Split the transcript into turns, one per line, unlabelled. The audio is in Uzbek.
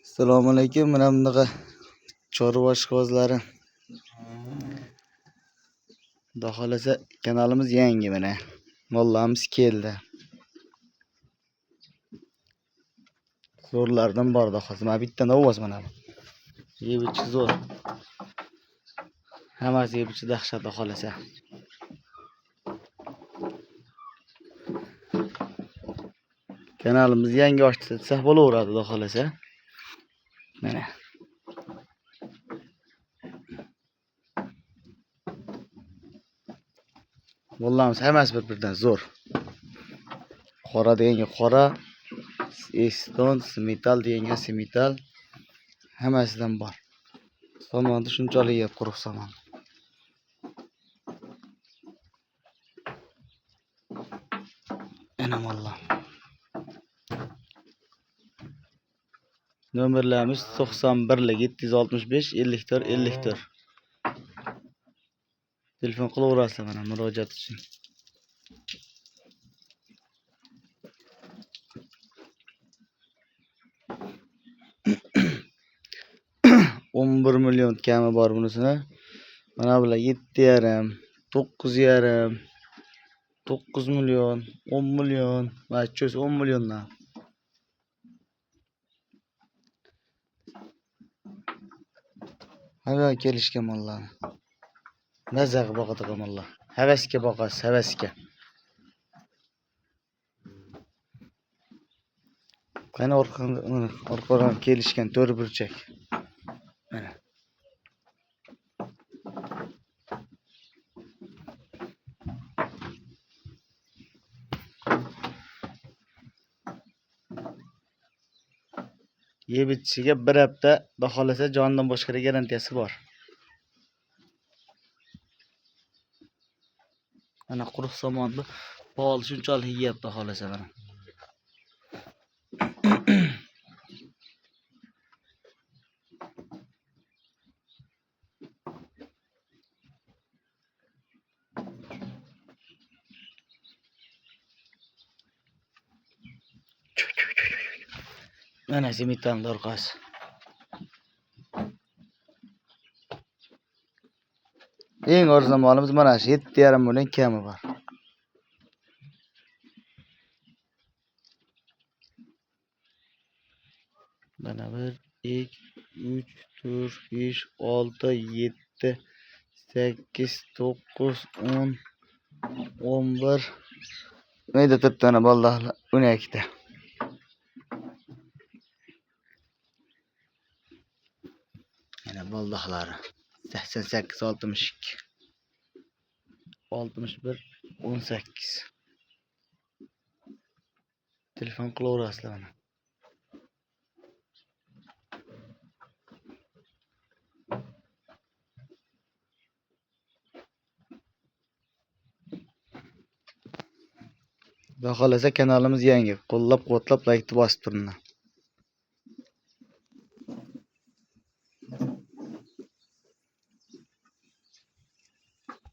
Assalomu alaykum. Mana bunaqa chorva ishqibozlari. Xudo xolasa kanalimiz yangi mana. Mollarimiz keldi. Zo'rlardan bor xudo xolasa. Mana bittadan ovoz mana bu. Yeb ichi zo'r. Hammasi yeb ichi dahshat xudo xolasa. Kanalimiz yangi ochdi desaq bo'laveradi xudo xolasa. Mana. Mollarimiz hammasi bir-biridan zo'r. Qora deganga qora, eston, smetal deganga smetal, hammasidan bor. Somonni shunchalik yeb quruq somon. Ana mollar. Nomerlarimiz 91 765 54 54. Telefon qilaverasizlar mana murojaat uchun. $11 million kami bor bunisini. Mana bular 7,5, 9,5, 9 million, 10 million, mana cho'z 10 milliondan. Hamma kelishgan mollar. Mazaq boqadigan mollar. Havasga boqasiz, havasga. Qani orqadan kelishgan to'rt burchak. Mana. Yeb ichiga bir hafta xohlasa jondan boshqa garantiyasi bor. Mana quruq somonni pol shunchalik yeyapti xohlasa mana. Mana semitamni orqasi. Eng arzon molimiz mana shu 7,5 million kami bor. Mana 1 2 3 4 5 6 7 8 9 10 11 Neydi turibdi bollar 12 ta. Mana boldaxlari 88 62 61 18. Telefon qilaverasizlar mana. Xudo xolasa kanalimiz yangi. Qo'llab-quvvatlab like bosib turinglar.